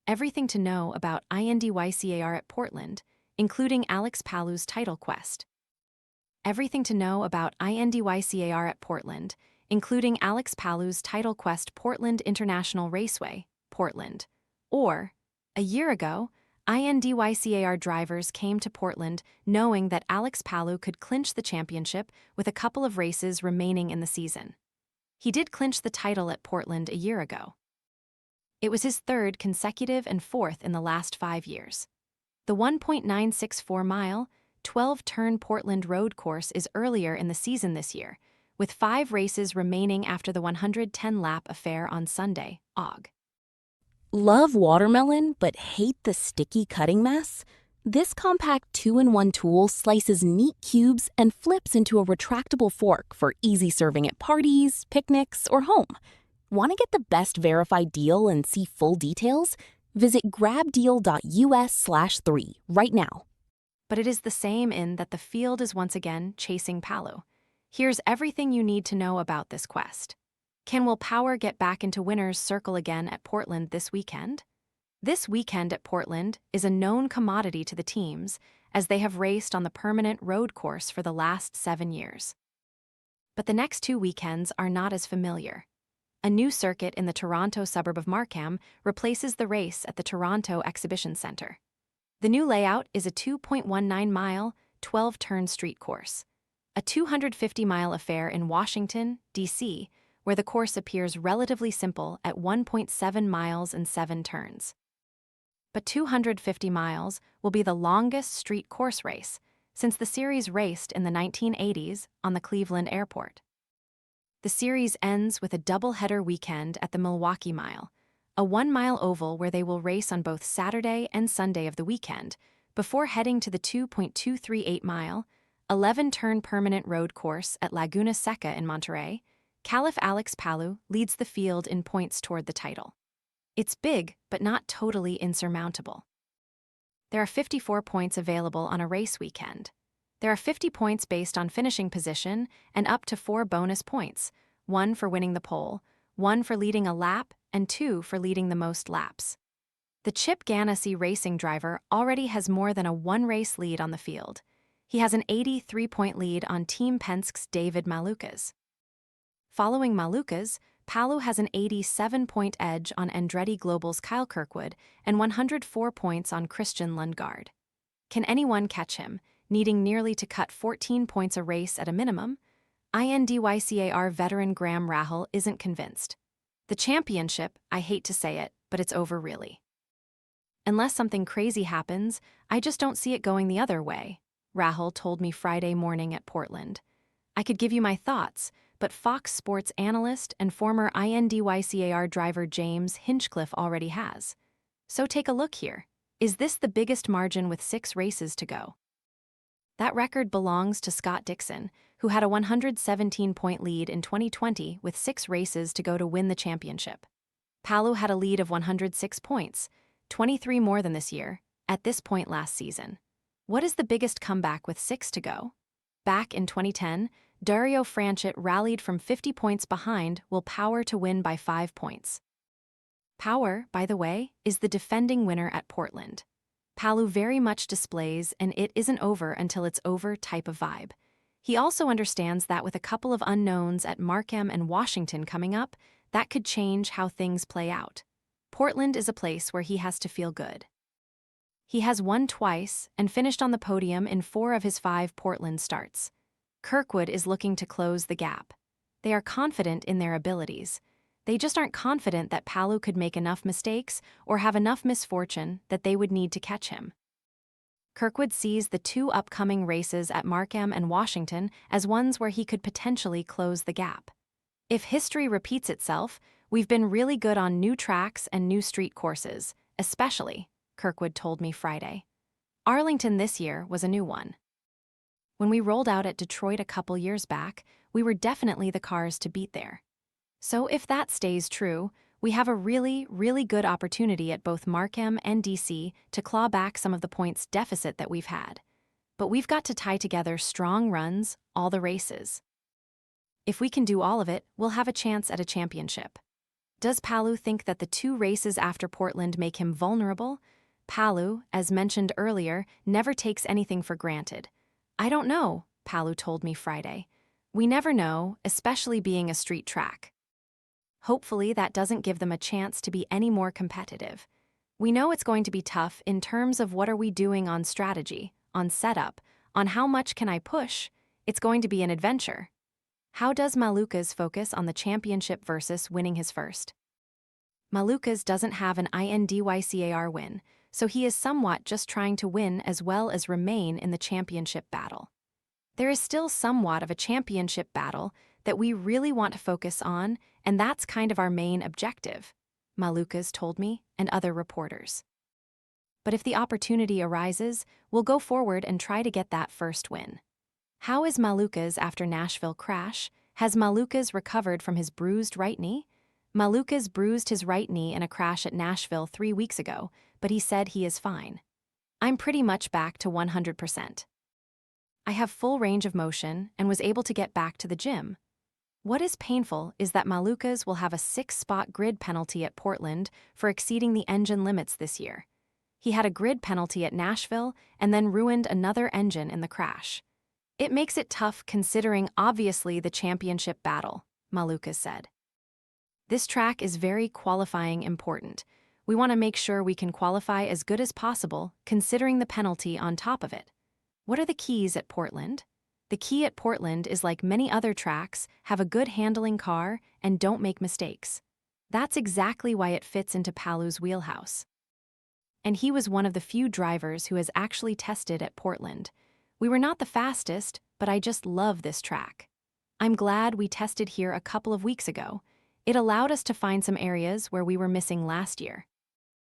Everything to know about INDYCAR at Portland, including Alex Palou's title quest. Everything to know about INDYCAR at Portland, including Alex Palou's title quest Portland International Raceway, Portland. Or, a year ago, INDYCAR drivers came to Portland knowing that Alex Palou could clinch the championship with a couple of races remaining in the season. He did clinch the title at Portland a year ago. It was his third consecutive and fourth in the last 5 years. The 1.964-mile, 12-turn Portland road course is earlier in the season this year, with 5 races remaining after the 110-lap affair on Sunday, Aug. Love watermelon but hate the sticky cutting mess? This compact 2-in-1 tool slices neat cubes and flips into a retractable fork for easy serving at parties, picnics, or home. Want to get the best verified deal and see full details? Visit grabdeal.us/3 right now. But it is the same in that the field is once again chasing Palou. Here's everything you need to know about this quest. Will Power get back into winner's circle again at Portland this weekend? This weekend at Portland is a known commodity to the teams, as they have raced on the permanent road course for the last 7 years. But the next 2 weekends are not as familiar. A new circuit in the Toronto suburb of Markham replaces the race at the Toronto Exhibition Centre. The new layout is a 2.19-mile, 12-turn street course, a 250-mile affair in Washington, D.C., where the course appears relatively simple at 1.7 miles and 7 turns. But 250 miles will be the longest street course race since the series raced in the 1980s on the Cleveland Airport. The series ends with a double-header weekend at the Milwaukee Mile, a 1-mile oval where they will race on both Saturday and Sunday of the weekend, before heading to the 2.238-mile, 11-turn permanent road course at Laguna Seca in Monterey. Caliph Alex Palou leads the field in points toward the title. It's big, but not totally insurmountable. There are 54 points available on a race weekend. There are 50 points based on finishing position and up to 4 bonus points, 1 for winning the pole, 1 for leading a lap, and 2 for leading the most laps. The Chip Ganassi racing driver already has more than a 1-race lead on the field. He has an 83-point lead on Team Penske's David Malukas. Following Malukas, Palou has an 87-point edge on Andretti Global's Kyle Kirkwood and 104 points on Christian Lundgaard. Can anyone catch him, needing nearly to cut 14 points a race at a minimum? INDYCAR veteran Graham Rahal isn't convinced. The championship, I hate to say it, but it's over really. Unless something crazy happens, I just don't see it going the other way, Rahal told me Friday morning at Portland. I could give you my thoughts, but Fox Sports analyst and former INDYCAR driver James Hinchcliffe already has. So take a look here. Is this the biggest margin with 6 races to go? That record belongs to Scott Dixon, who had a 117-point lead in 2020 with 6 races to go to win the championship. Palou had a lead of 106 points, 23 more than this year, at this point last season. What is the biggest comeback with 6 to go? Back in 2010, Dario Franchitt rallied from 50 points behind Will Power to win by 5 points. Power, by the way, is the defending winner at Portland. Palou very much displays an "it isn't over until it's over" type of vibe. He also understands that with a couple of unknowns at Markham and Washington coming up, that could change how things play out. Portland is a place where he has to feel good. He has won twice and finished on the podium in 4 of his 5 Portland starts. Kirkwood is looking to close the gap. They are confident in their abilities. They just aren't confident that Palou could make enough mistakes or have enough misfortune that they would need to catch him. Kirkwood sees the 2 upcoming races at Markham and Washington as ones where he could potentially close the gap. If history repeats itself, we've been really good on new tracks and new street courses, especially, Kirkwood told me Friday. Arlington this year was a new one. When we rolled out at Detroit a couple years back, we were definitely the cars to beat there. So if that stays true, we have a really, really good opportunity at both Markham and DC to claw back some of the points deficit that we've had. But we've got to tie together strong runs, all the races. If we can do all of it, we'll have a chance at a championship. Does Palou think that the 2 races after Portland make him vulnerable? Palou, as mentioned earlier, never takes anything for granted. I don't know, Palou told me Friday. We never know, especially being a street track. Hopefully that doesn't give them a chance to be any more competitive. We know it's going to be tough in terms of what are we doing on strategy, on setup, on how much can I push. It's going to be an adventure. How does Malukas focus on the championship versus winning his first? Malukas doesn't have an INDYCAR win, so he is somewhat just trying to win as well as remain in the championship battle. There is still somewhat of a championship battle that we really want to focus on, and that's kind of our main objective, Malukas told me and other reporters. But if the opportunity arises, we'll go forward and try to get that first win. How is Malukas after Nashville crash? Has Malukas recovered from his bruised right knee? Malukas bruised his right knee in a crash at Nashville 3 weeks ago, but he said he is fine. I'm pretty much back to 100%. I have full range of motion and was able to get back to the gym. What is painful is that Malukas will have a 6-spot grid penalty at Portland for exceeding the engine limits this year. He had a grid penalty at Nashville and then ruined another engine in the crash. It makes it tough considering obviously the championship battle, Malukas said. This track is very qualifying important. We want to make sure we can qualify as good as possible considering the penalty on top of it. What are the keys at Portland? The key at Portland is like many other tracks, have a good handling car and don't make mistakes. That's exactly why it fits into Palou's wheelhouse. And he was one of the few drivers who has actually tested at Portland. We were not the fastest, but I just love this track. I'm glad we tested here a couple of weeks ago. It allowed us to find some areas where we were missing last year.